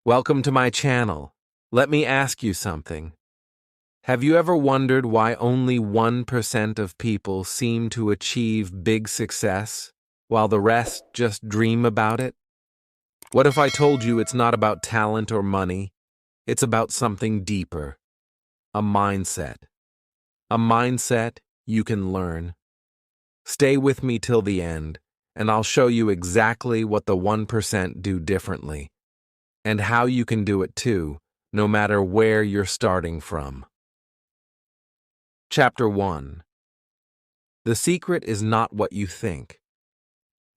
Welcome to my channel. Let me ask you something. Have you ever wondered why only 1% of people seem to achieve big success, while the rest just dream about it? What if I told you it's not about talent or money? It's about something deeper. A mindset. A mindset you can learn. Stay with me till the end, and I'll show you exactly what the 1% do differently, and how you can do it too, no matter where you're starting from. Chapter 1. The secret is not what you think.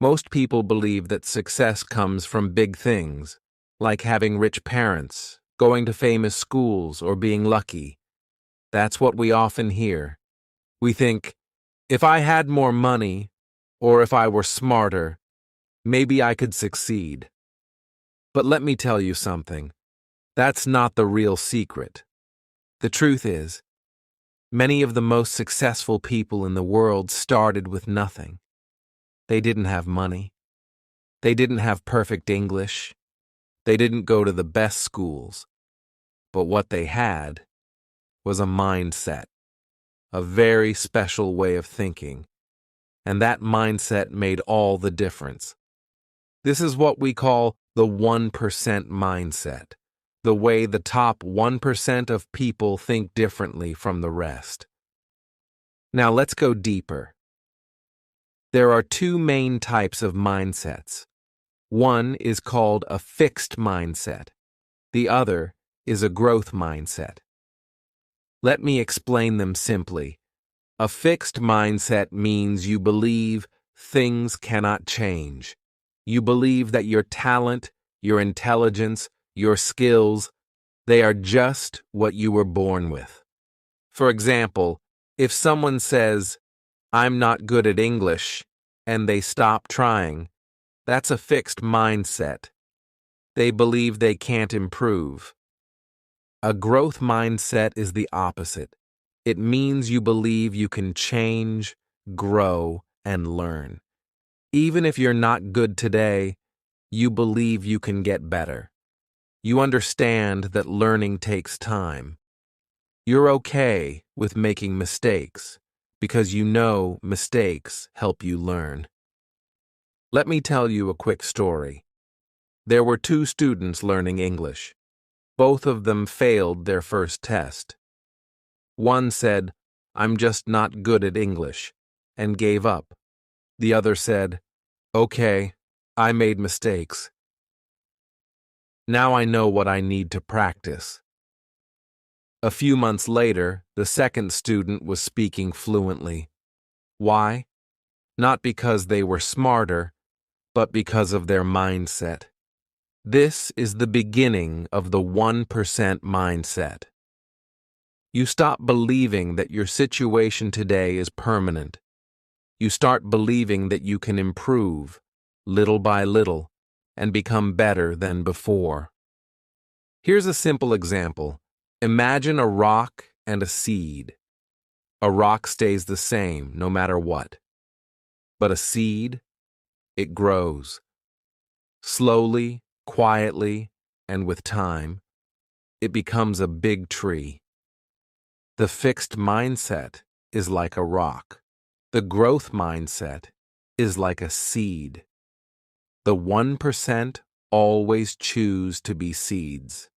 Most people believe that success comes from big things, like having rich parents, going to famous schools, or being lucky. That's what we often hear. We think, if I had more money, or if I were smarter, maybe I could succeed. But let me tell you something. That's not the real secret. The truth is, many of the most successful people in the world started with nothing. They didn't have money. They didn't have perfect English. They didn't go to the best schools. But what they had was a mindset, a very special way of thinking. And that mindset made all the difference. This is what we call the 1% mindset, the way the top 1% of people think differently from the rest. Now let's go deeper. There are two main types of mindsets. One is called a fixed mindset. The other is a growth mindset. Let me explain them simply. A fixed mindset means you believe things cannot change. You believe that your talent, your intelligence, your skills, they are just what you were born with. For example, if someone says, "I'm not good at English," and they stop trying, that's a fixed mindset. They believe they can't improve. A growth mindset is the opposite. It means you believe you can change, grow, and learn. Even if you're not good today, you believe you can get better. You understand that learning takes time. You're okay with making mistakes because you know mistakes help you learn. Let me tell you a quick story. There were two students learning English. Both of them failed their first test. One said, "I'm just not good at English," and gave up. The other said, "Okay, I made mistakes. Now I know what I need to practice." A few months later, the second student was speaking fluently. Why? Not because they were smarter, but because of their mindset. This is the beginning of the 1% mindset. You stop believing that your situation today is permanent. You start believing that you can improve, little by little, and become better than before. Here's a simple example. Imagine a rock and a seed. A rock stays the same no matter what. But a seed, it grows. Slowly, quietly, and with time, it becomes a big tree. The fixed mindset is like a rock. The growth mindset is like a seed. The 1% always choose to be seeds.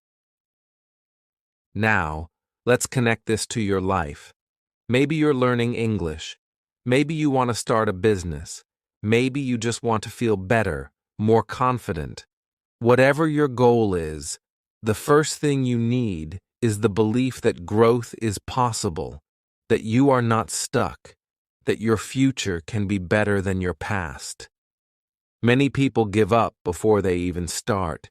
Now, let's connect this to your life. Maybe you're learning English. Maybe you want to start a business. Maybe you just want to feel better, more confident. Whatever your goal is, the first thing you need is the belief that growth is possible, that you are not stuck, that your future can be better than your past. Many people give up before they even start.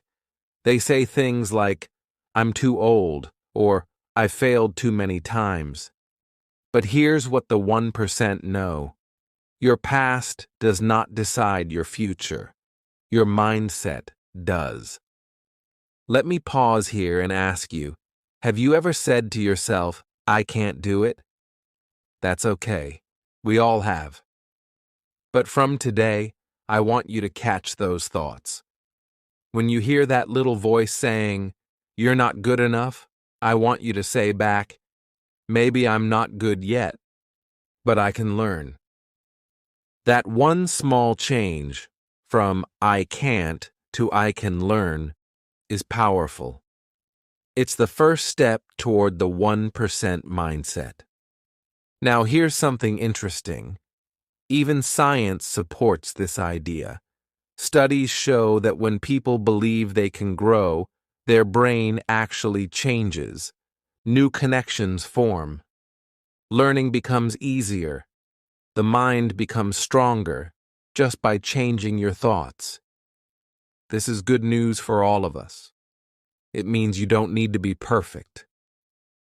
They say things like, "I'm too old," or "I failed too many times." But here's what the 1% know. Your past does not decide your future. Your mindset does. Let me pause here and ask you, have you ever said to yourself, "I can't do it"? That's okay. We all have. But from today, I want you to catch those thoughts. When you hear that little voice saying, "You're not good enough," I want you to say back, "Maybe I'm not good yet, but I can learn." That one small change from "I can't" to "I can learn" is powerful. It's the first step toward the 1% mindset. Now, here's something interesting. Even science supports this idea. Studies show that when people believe they can grow, their brain actually changes. New connections form. Learning becomes easier. The mind becomes stronger just by changing your thoughts. This is good news for all of us. It means you don't need to be perfect.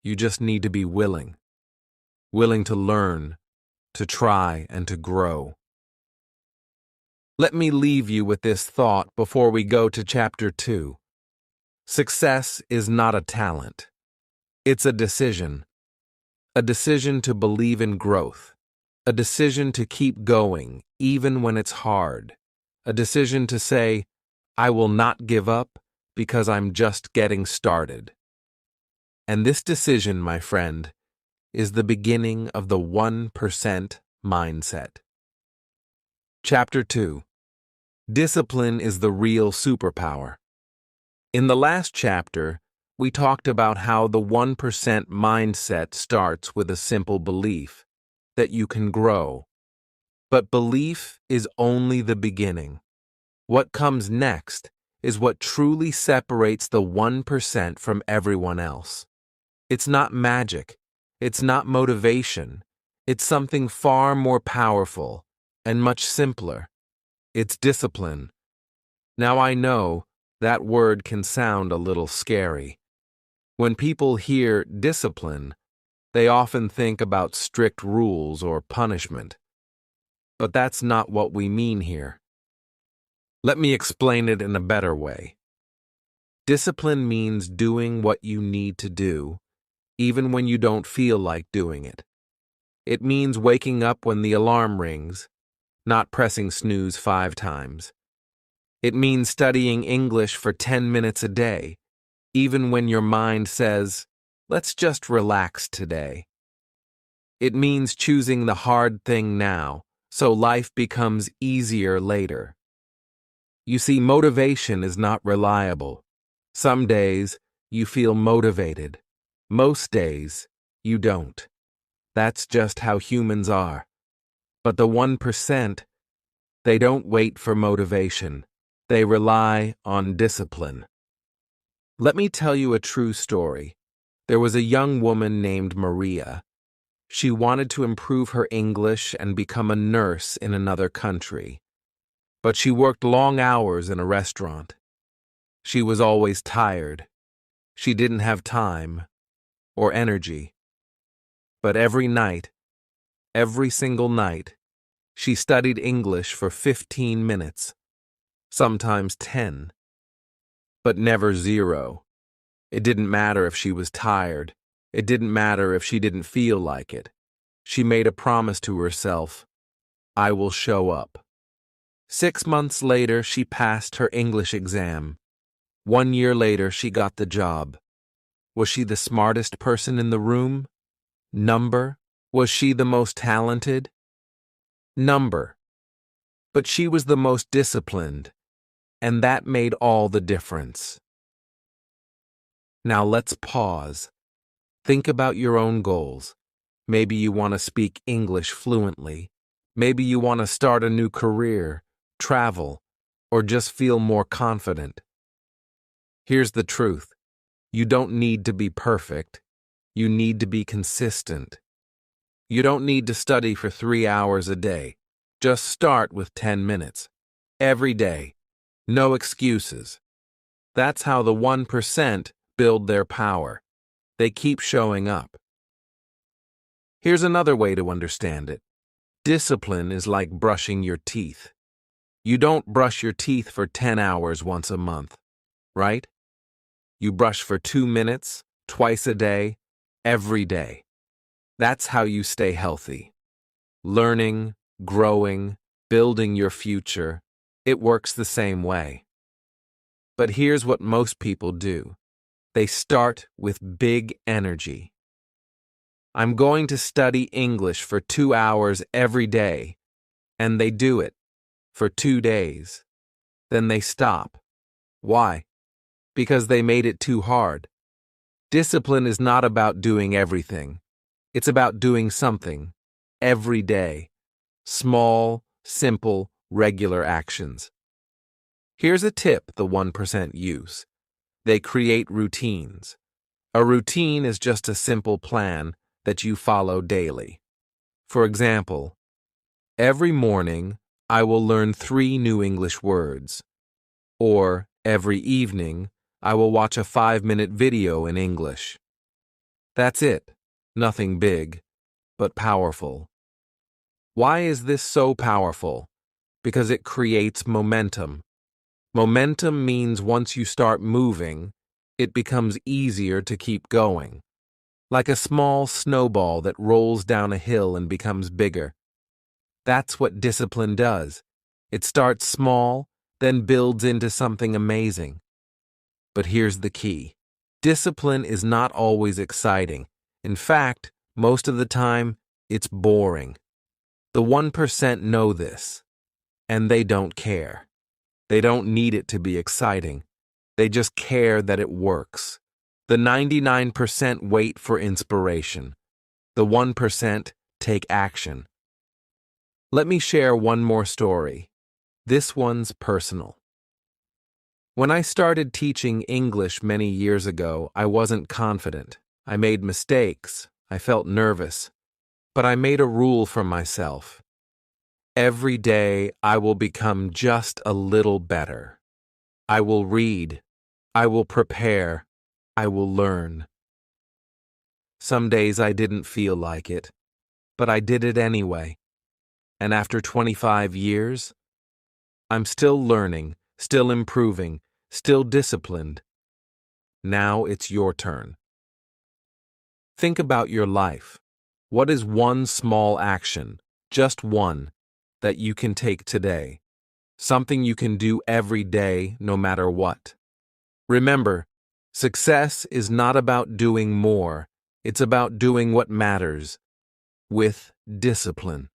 You just need to be willing. Willing to learn, to try, and to grow. Let me leave you with this thought before we go to Chapter 2. Success is not a talent. It's a decision. A decision to believe in growth. A decision to keep going, even when it's hard. A decision to say, "I will not give up because I'm just getting started." And this decision, my friend, is the beginning of the 1% mindset. Chapter 2. Discipline is the real superpower. In the last chapter, we talked about how the 1% mindset starts with a simple belief that you can grow. But belief is only the beginning. What comes next is what truly separates the 1% from everyone else. It's not magic. It's not motivation. It's something far more powerful and much simpler. It's discipline. Now I know that word can sound a little scary. When people hear discipline, they often think about strict rules or punishment. But that's not what we mean here. Let me explain it in a better way. Discipline means doing what you need to do, even when you don't feel like doing it. It means waking up when the alarm rings, not pressing snooze 5 times. It means studying English for 10 minutes a day, even when your mind says, "Let's just relax today." It means choosing the hard thing now, so life becomes easier later. You see, motivation is not reliable. Some days, you feel motivated. Most days, you don't. That's just how humans are. But the 1%, they don't wait for motivation. They rely on discipline. Let me tell you a true story. There was a young woman named Maria. She wanted to improve her English and become a nurse in another country. But she worked long hours in a restaurant. She was always tired. She didn't have time or energy. But every night, every single night, she studied English for 15 minutes, sometimes 10, but never 0. It didn't matter if she was tired. It didn't matter if she didn't feel like it. She made a promise to herself, "I will show up." 6 months later, she passed her English exam. 1 year later, she got the job. Was she the smartest person in the room? Number. Was she the most talented? Number. But she was the most disciplined, and that made all the difference. Now let's pause. Think about your own goals. Maybe you want to speak English fluently. Maybe you want to start a new career, travel, or just feel more confident. Here's the truth. You don't need to be perfect. You need to be consistent. You don't need to study for 3 hours a day. Just start with 10 minutes. Every day. No excuses. That's how the 1% build their power. They keep showing up. Here's another way to understand it. Discipline is like brushing your teeth. You don't brush your teeth for 10 hours once a month, right? You brush for 2 minutes, twice a day, every day. That's how you stay healthy. Learning, growing, building your future, it works the same way. But here's what most people do. They start with big energy. I'm going to study English for 2 hours every day, and they do it for 2 days. Then they stop. Why? Because they made it too hard. Discipline is not about doing everything. It's about doing something every day. Small, simple, regular actions. Here's a tip the 1% use. They create routines. A routine is just a simple plan that you follow daily. For example, every morning I will learn 3 new English words. Or every evening I will watch a 5-minute video in English. That's it. Nothing big, but powerful. Why is this so powerful? Because it creates momentum. Momentum means once you start moving, it becomes easier to keep going. Like a small snowball that rolls down a hill and becomes bigger. That's what discipline does. It starts small, then builds into something amazing. But here's the key. Discipline is not always exciting. In fact, most of the time, it's boring. The 1% know this, and they don't care. They don't need it to be exciting. They just care that it works. The 99% wait for inspiration. The 1% take action. Let me share one more story. This one's personal. When I started teaching English many years ago, I wasn't confident. I made mistakes. I felt nervous. But I made a rule for myself. Every day I will become just a little better. I will read. I will prepare. I will learn. Some days I didn't feel like it, but I did it anyway. And after 25 years, I'm still learning, still improving, still disciplined. Now it's your turn. Think about your life. What is one small action, just one, that you can take today? Something you can do every day, no matter what. Remember, success is not about doing more. It's about doing what matters, with discipline.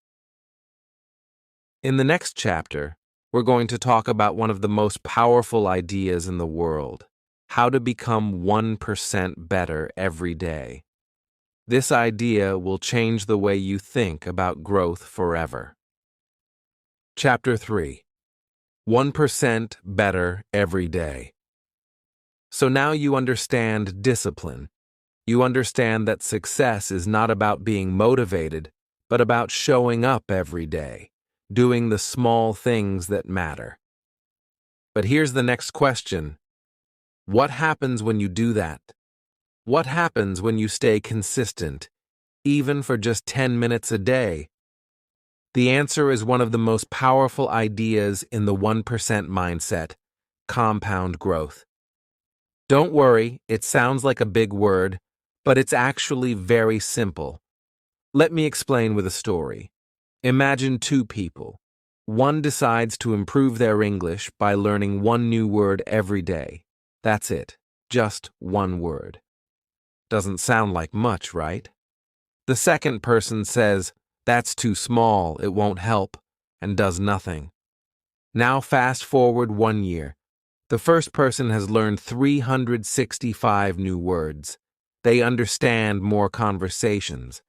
In the next chapter, we're going to talk about one of the most powerful ideas in the world, how to become 1% better every day. This idea will change the way you think about growth forever. Chapter 3. 1% better every day. So now you understand discipline. You understand that success is not about being motivated, but about showing up every day, doing the small things that matter. But here's the next question. What happens when you do that? What happens when you stay consistent, even for just 10 minutes a day? The answer is one of the most powerful ideas in the 1% mindset, compound growth. Don't worry, it sounds like a big word, but it's actually very simple. Let me explain with a story. Imagine 2 people. One decides to improve their English by learning 1 new word every day. That's it, just 1 word. Doesn't sound like much, right? The second person says, "That's too small, it won't help," and does nothing. Now fast forward 1 year. The first person has learned 365 new words. They understand more conversations.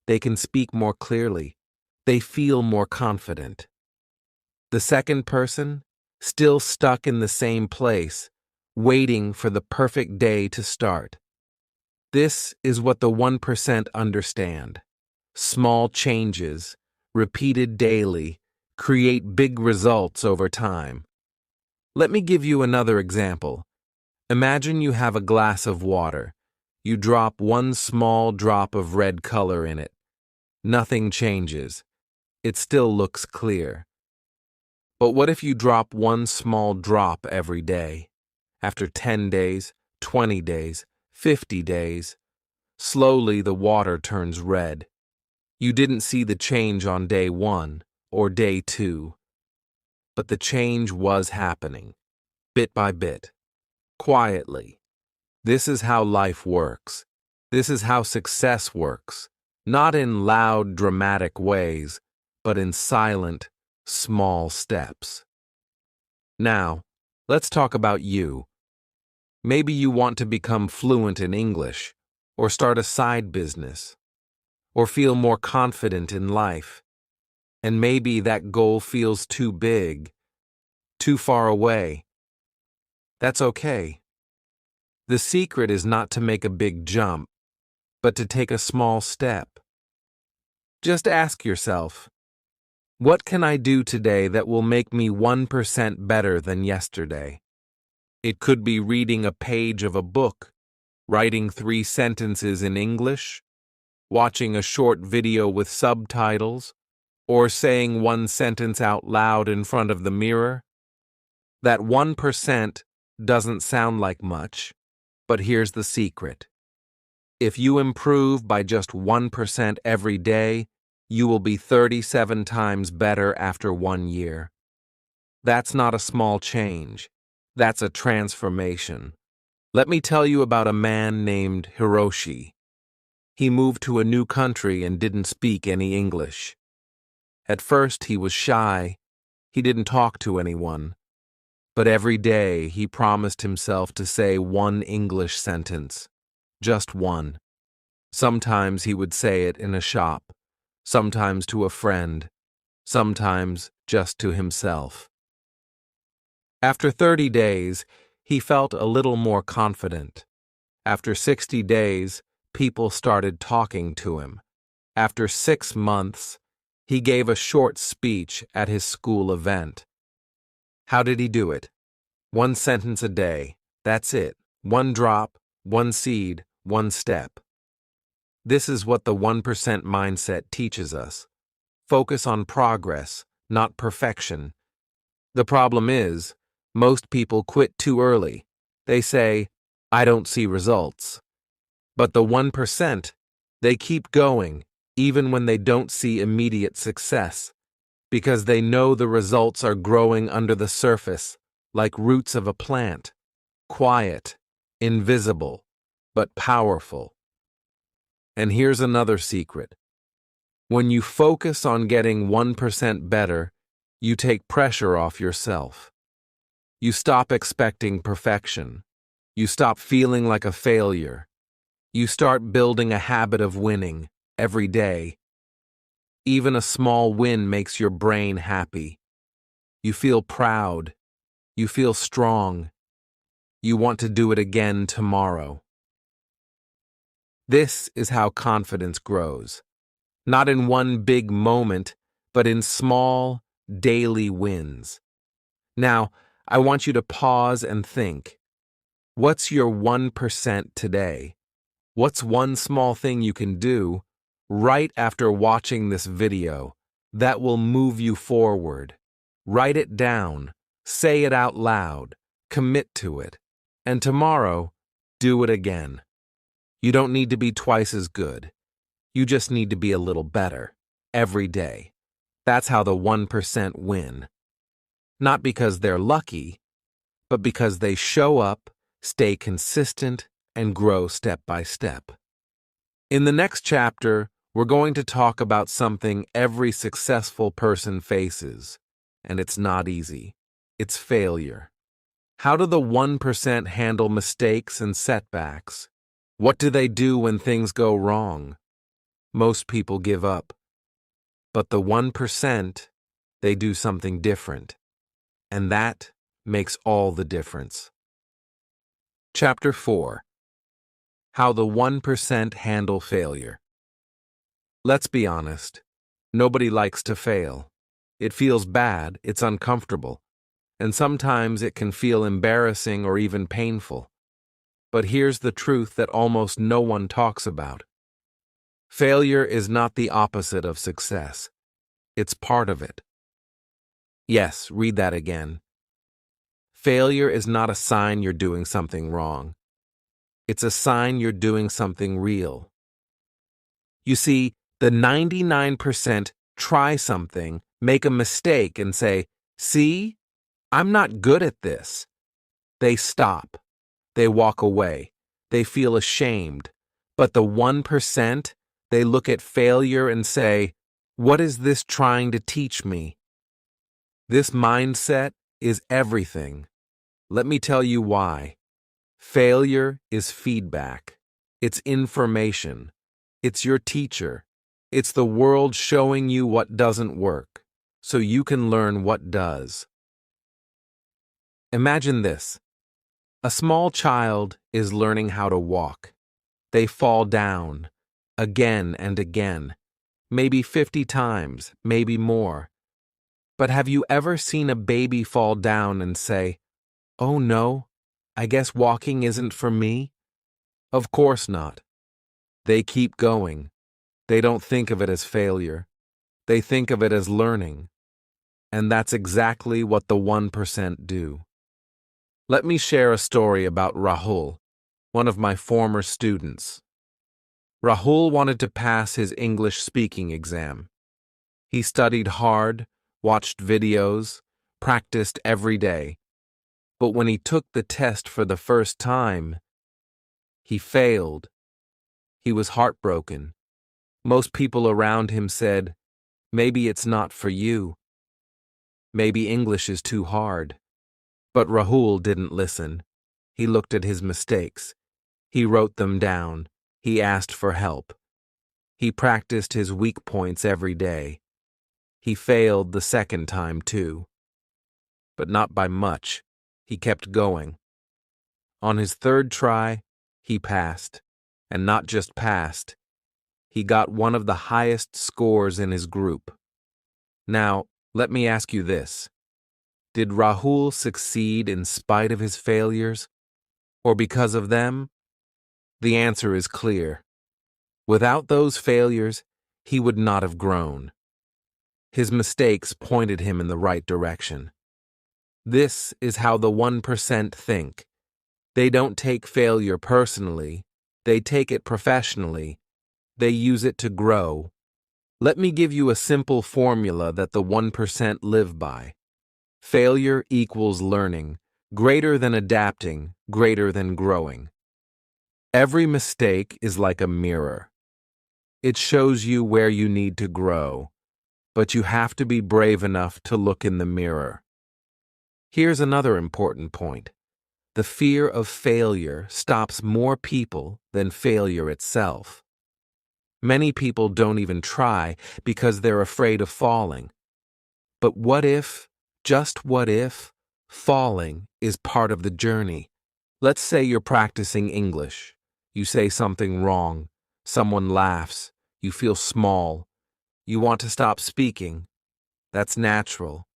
They can speak more clearly. They feel more confident. The second person, still stuck in the same place, waiting for the perfect day to start. This is what the 1% understand. Small changes, repeated daily, create big results over time. Let me give you another example. Imagine you have a glass of water. You drop 1 small drop of red color in it. Nothing changes. It still looks clear. But what if you drop 1 small drop every day? After 10 days, 20 days, 50 days, slowly the water turns red. You didn't see the change on day 1 or day 2, but the change was happening, bit by bit. quietly. This is how life works. This is how success works. Not in loud, dramatic ways, but in silent, small steps. Now, let's talk about you. Maybe you want to become fluent in English, or start a side business, or feel more confident in life. And maybe that goal feels too big, too far away. That's okay. The secret is not to make a big jump, but to take a small step. Just ask yourself, what can I do today that will make me 1% better than yesterday? It could be reading a page of a book, writing 3 sentences in English, watching a short video with subtitles, or saying 1 sentence out loud in front of the mirror. That 1% doesn't sound like much, but here's the secret. If you improve by just 1% every day, you will be 37 times better after 1 year. That's not a small change. That's a transformation. Let me tell you about a man named Hiroshi. He moved to a new country and didn't speak any English. At first, he was shy. He didn't talk to anyone. But every day, he promised himself to say 1 English sentence. Just 1. Sometimes he would say it in a shop, sometimes to a friend, sometimes just to himself. After 30 days, he felt a little more confident. After 60 days, people started talking to him. After 6 months, he gave a short speech at his school event. How did he do it? 1 sentence a day. That's it. 1 drop, 1 seed, 1 step. This is what the 1% mindset teaches us. Focus on progress, not perfection. The problem is, most people quit too early. They say, I don't see results. But the 1%, they keep going, even when they don't see immediate success, because they know the results are growing under the surface, like roots of a plant, quiet, invisible, but powerful. And here's another secret. When you focus on getting 1% better, you take pressure off yourself. You stop expecting perfection. You stop feeling like a failure. You start building a habit of winning every day. Even a small win makes your brain happy. You feel proud. You feel strong. You want to do it again tomorrow. This is how confidence grows. Not in one big moment, but in small, daily wins. Now, I want you to pause and think. What's your 1% today? What's one small thing you can do right after watching this video that will move you forward? Write it down, say it out loud, commit to it, and tomorrow, do it again. You don't need to be twice as good. You just need to be a little better every day. That's how the 1% win. Not because they're lucky, but because they show up, stay consistent, and grow step by step. In the next chapter, we're going to talk about something every successful person faces, and it's not easy. It's failure. How do the 1% handle mistakes and setbacks? What do they do when things go wrong? Most people give up. But the 1%, they do something different. And that makes all the difference. Chapter 4. How the 1% handle failure. Let's be honest. Nobody likes to fail. It feels bad, it's uncomfortable, and sometimes it can feel embarrassing or even painful. But here's the truth that almost no one talks about. Failure is not the opposite of success. It's part of it. Yes, read that again. Failure is not a sign you're doing something wrong. It's a sign you're doing something real. You see, the 99% try something, make a mistake, and say, "See, I'm not good at this." They stop. They walk away. They feel ashamed. But the 1%, they look at failure and say, "What is this trying to teach me?" This mindset is everything. Let me tell you why. Failure is feedback. It's information. It's your teacher. It's the world showing you what doesn't work, so you can learn what does. Imagine this. A small child is learning how to walk. They fall down, again and again, maybe 50 times, maybe more. But have you ever seen a baby fall down and say, "Oh no, I guess walking isn't for me"? Of course not. They keep going. They don't think of it as failure. They think of it as learning. And that's exactly what the 1% do. Let me share a story about Rahul, one of my former students. Rahul wanted to pass his English speaking exam. He studied hard, watched videos, practiced every day. But when he took the test for the first time, he failed. He was heartbroken. Most people around him said, "Maybe it's not for you. Maybe English is too hard." But Rahul didn't listen. He looked at his mistakes. He wrote them down. He asked for help. He practiced his weak points every day. He failed the second time too. But not by much. He kept going. On his third try, he passed. And not just passed. He got one of the highest scores in his group. Now, let me ask you this. Did Rahul succeed in spite of his failures? Or because of them? The answer is clear. Without those failures, he would not have grown. His mistakes pointed him in the right direction. This is how the 1% think. They don't take failure personally. They take it professionally. They use it to grow. Let me give you a simple formula that the 1% live by. Failure equals learning, greater than adapting, greater than growing. Every mistake is like a mirror. It shows you where you need to grow, but you have to be brave enough to look in the mirror. Here's another important point. The fear of failure stops more people than failure itself. Many people don't even try because they're afraid of falling. But what if, just what if, falling is part of the journey? Let's say you're practicing English. You say something wrong. Someone laughs. You feel small. You want to stop speaking. That's natural.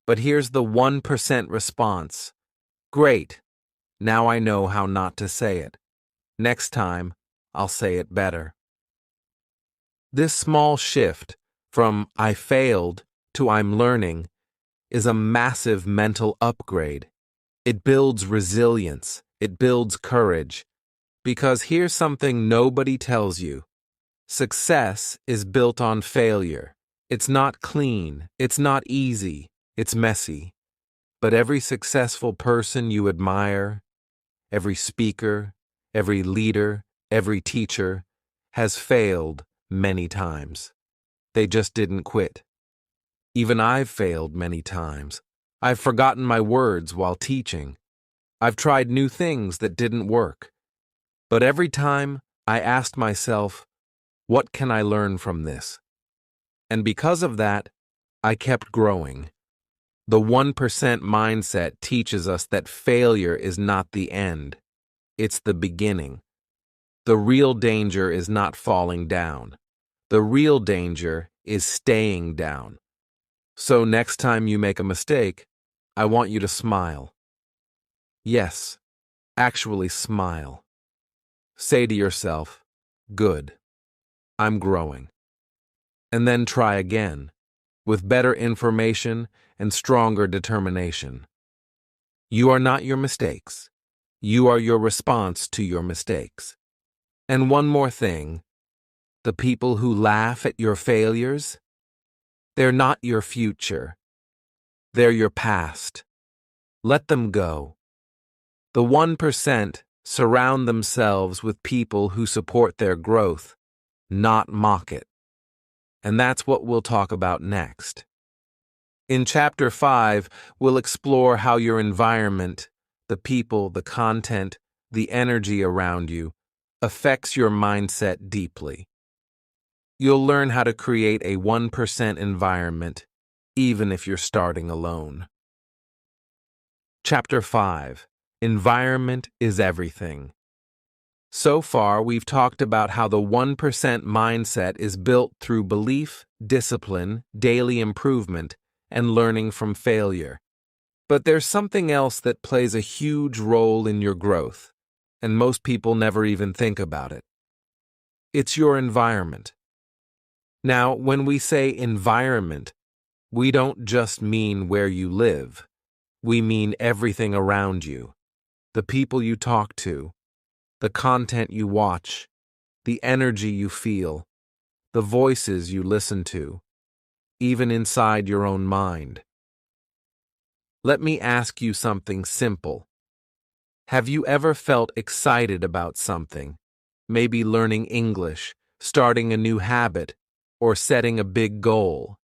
But here's the 1% response. Great. Now I know how not to say it. Next time, I'll say it better. This small shift from "I failed" to "I'm learning" is a massive mental upgrade. It builds resilience. It builds courage. Because here's something nobody tells you. Success is built on failure. It's not clean. It's not easy. It's messy. But every successful person you admire, every speaker, every leader, every teacher, has failed many times. They just didn't quit. Even I've failed many times. I've forgotten my words while teaching. I've tried new things that didn't work. But every time, I asked myself, what can I learn from this? And because of that, I kept growing. The 1% mindset teaches us that failure is not the end. It's the beginning. The real danger is not falling down. The real danger is staying down. So next time you make a mistake, I want you to smile. Yes, actually smile. Say to yourself, "Good. I'm growing." And then try again, with better information and stronger determination. You are not your mistakes. You are your response to your mistakes. And one more thing, the people who laugh at your failures, they're not your future. They're your past. Let them go. The 1% surround themselves with people who support their growth, not mock it. And that's what we'll talk about next. In Chapter 5, we'll explore how your environment, the people, the content, the energy around you, affects your mindset deeply. You'll learn how to create a 1% environment, even if you're starting alone. Chapter 5. Environment is everything. So far, we've talked about how the 1% mindset is built through belief, discipline, daily improvement, and learning from failure. But there's something else that plays a huge role in your growth, and most people never even think about it. It's your environment. Now, when we say environment, we don't just mean where you live. We mean everything around you. The people you talk to, the content you watch, the energy you feel, the voices you listen to, even inside your own mind. Let me ask you something simple. Have you ever felt excited about something? Maybe learning English, starting a new habit, or setting a big goal.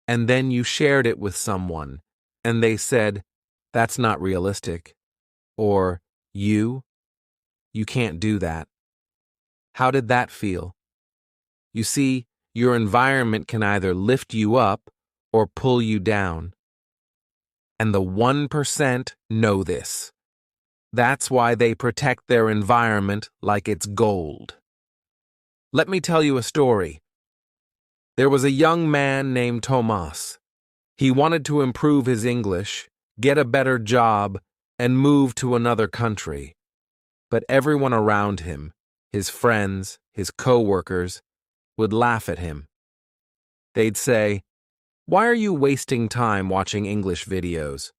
And then you shared it with someone, and they said, "That's not realistic." Or, You can't do that." How did that feel? You see, your environment can either lift you up or pull you down. And the 1% know this. That's why they protect their environment like it's gold. Let me tell you a story. There was a young man named Tomas. He wanted to improve his English, get a better job, and move to another country. But everyone around him, his friends, his co-workers, would laugh at him. They'd say, "Why are you wasting time watching English videos?"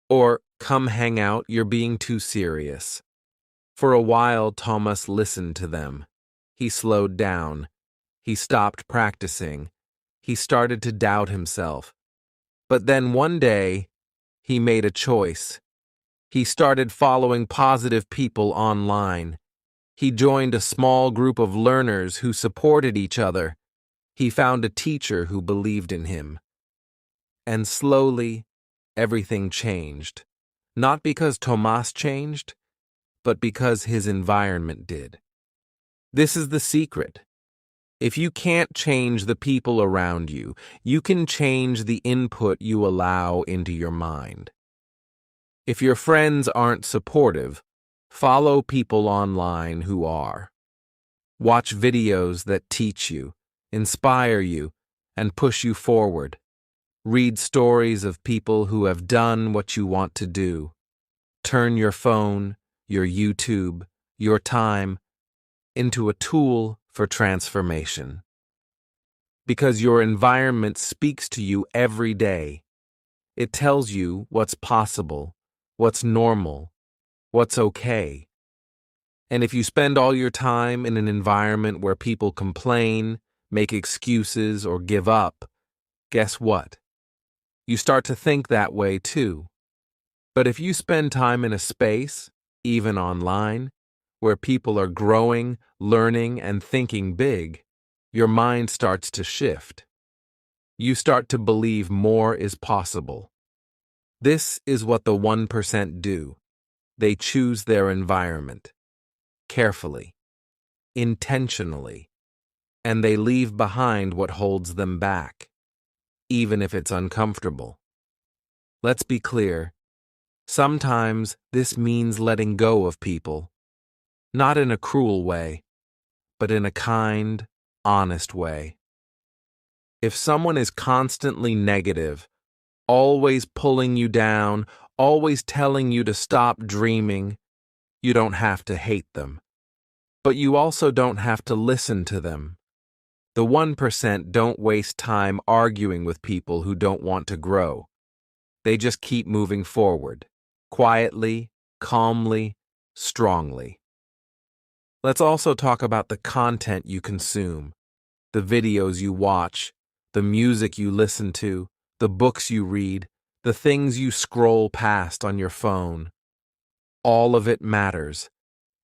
Or, "Come hang out, you're being too serious." For a while, Thomas listened to them. He slowed down. He stopped practicing. He started to doubt himself. But then one day, he made a choice. He started following positive people online. He joined a small group of learners who supported each other. He found a teacher who believed in him. And slowly, everything changed. Not because Tomas changed, but because his environment did. This is the secret. If you can't change the people around you, you can change the input you allow into your mind. If your friends aren't supportive, follow people online who are. Watch videos that teach you, inspire you, and push you forward. Read stories of people who have done what you want to do. Turn your phone, your YouTube, your time into a tool for transformation. Because your environment speaks to you every day. It tells you what's possible, what's normal, what's okay. And if you spend all your time in an environment where people complain, make excuses, or give up, guess what? You start to think that way too. But if you spend time in a space, even online, where people are growing, learning, and thinking big, your mind starts to shift. You start to believe more is possible. This is what the 1% do. They choose their environment carefully, intentionally, and they leave behind what holds them back, even if it's uncomfortable. Let's be clear. Sometimes this means letting go of people, not in a cruel way, but in a kind, honest way. If someone is constantly negative, always pulling you down, always telling you to stop dreaming, you don't have to hate them. But you also don't have to listen to them. The 1% don't waste time arguing with people who don't want to grow. They just keep moving forward, quietly, calmly, strongly. Let's also talk about the content you consume, the videos you watch, the music you listen to, the books you read, the things you scroll past on your phone. All of it matters.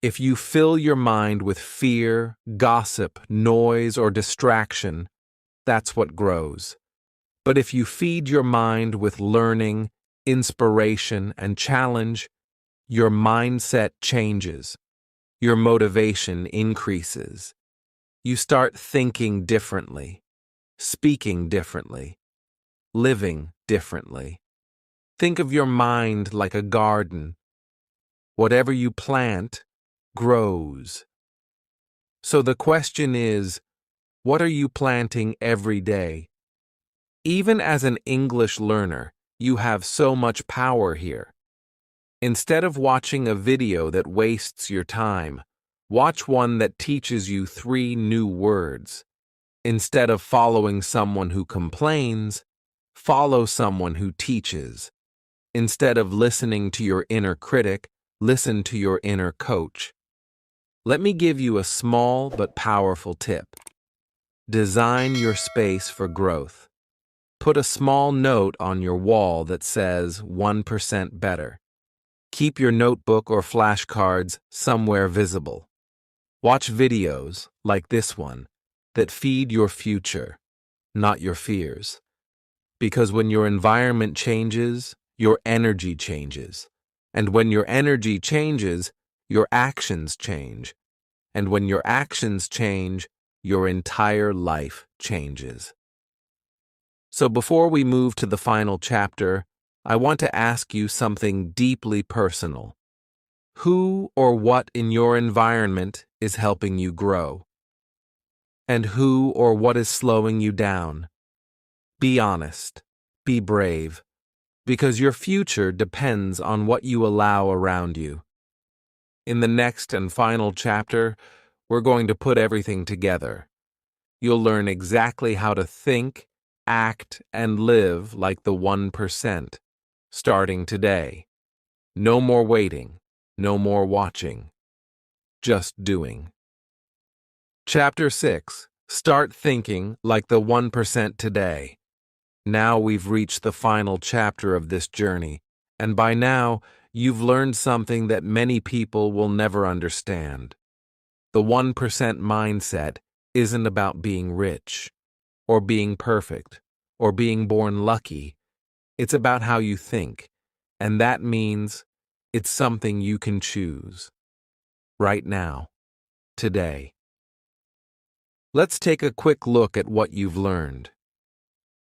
If you fill your mind with fear, gossip, noise, or distraction, that's what grows. But if you feed your mind with learning, inspiration, and challenge, your mindset changes. Your motivation increases. You start thinking differently, speaking differently, living differently. Think of your mind like a garden. Whatever you plant grows. So the question is, what are you planting every day? Even as an English learner, you have so much power here. Instead of watching a video that wastes your time, watch one that teaches you 3 new words. Instead of following someone who complains, follow someone who teaches. Instead of listening to your inner critic, listen to your inner coach. Let me give you a small but powerful tip. Design your space for growth. Put a small note on your wall that says 1% better. Keep your notebook or flashcards somewhere visible. Watch videos, like this one, that feed your future, not your fears. Because when your environment changes, your energy changes. And when your energy changes, your actions change. And when your actions change, your entire life changes. So before we move to the final chapter, I want to ask you something deeply personal. Who or what in your environment is helping you grow? And who or what is slowing you down? Be honest. Be brave. Because your future depends on what you allow around you. In the next and final chapter, we're going to put everything together. You'll learn exactly how to think, act, and live like the 1%, starting today. No more waiting, no more watching, just doing. Chapter 6. Start thinking like the 1% today. Now we've reached the final chapter of this journey, and by now, you've learned something that many people will never understand. The 1% mindset isn't about being rich, or being perfect, or being born lucky. It's about how you think, and that means it's something you can choose. Right now. Today. Let's take a quick look at what you've learned.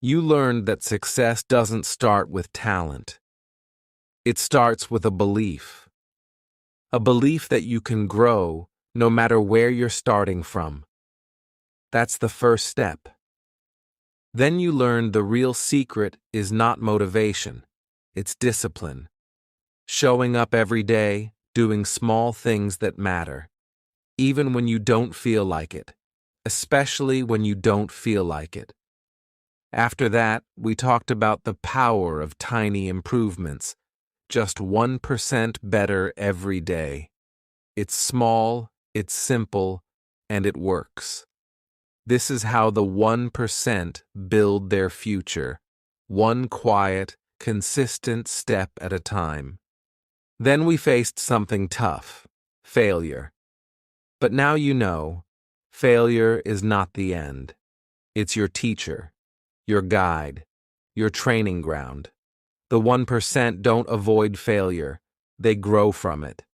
You learned that success doesn't start with talent. It starts with a belief. A belief that you can grow no matter where you're starting from. That's the first step. Then you learned the real secret is not motivation, it's discipline. Showing up every day, doing small things that matter, even when you don't feel like it, especially when you don't feel like it. After that, we talked about the power of tiny improvements, just 1% better every day. It's small, it's simple, and it works. This is how the 1% build their future, one quiet, consistent step at a time. Then we faced something tough, failure. But now you know, failure is not the end. It's your teacher, your guide, your training ground. The 1% don't avoid failure, they grow from it.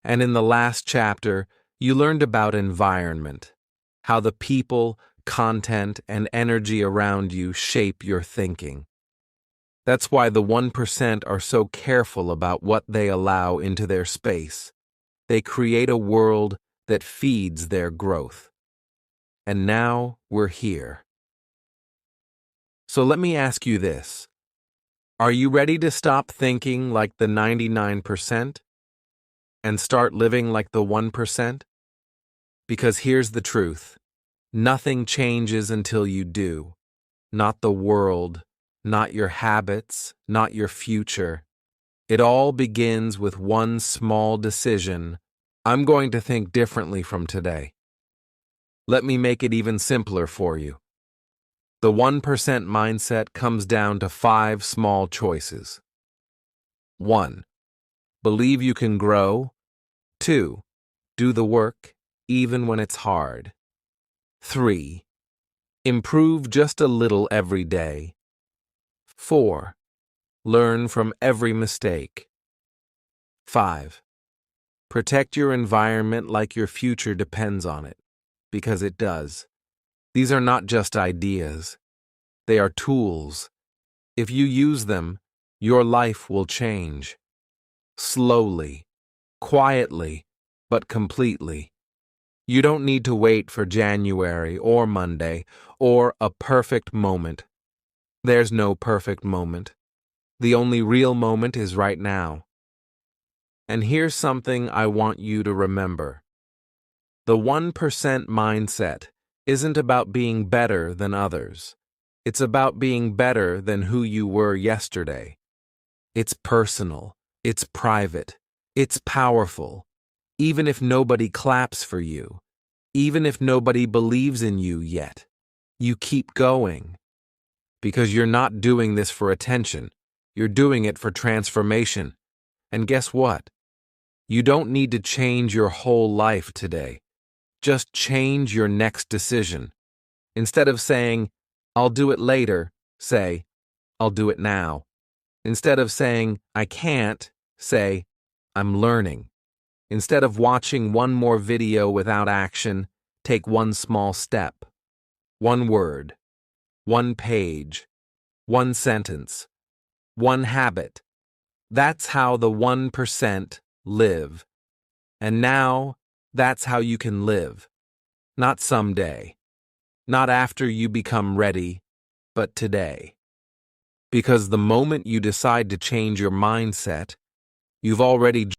And in the last chapter, you learned about environment, how the people, content, and energy around you shape your thinking. That's why the 1% are so careful about what they allow into their space. They create a world that feeds their growth. And now we're here. So let me ask you this. Are you ready to stop thinking like the 99% and start living like the 1%? Because here's the truth. Nothing changes until you do. Not the world, not your habits, not your future. It all begins with one small decision. I'm going to think differently from today. Let me make it even simpler for you. The 1% mindset comes down to 5 small choices. 1. Believe you can grow. 2. Do the work, even when it's hard. 3. Improve just a little every day. 4. Learn from every mistake. 5. Protect your environment like your future depends on it, because it does. These are not just ideas. They are tools. If you use them, your life will change. Slowly, quietly, but completely. You don't need to wait for January or Monday or a perfect moment. There's no perfect moment. The only real moment is right now. And here's something I want you to remember. The 1% mindset isn't about being better than others. It's about being better than who you were yesterday. It's personal. It's private. It's powerful. Even if nobody claps for you, even if nobody believes in you yet, you keep going. Because you're not doing this for attention. You're doing it for transformation. And guess what? You don't need to change your whole life today. Just change your next decision. Instead of saying, I'll do it later, say, I'll do it now. Instead of saying, I can't, say, I'm learning. Instead of watching one more video without action, take one small step. One word, one page, one sentence, one habit. That's how the 1% live. And now, that's how you can live. Not someday. Not after you become ready, but today. Because the moment you decide to change your mindset, you've already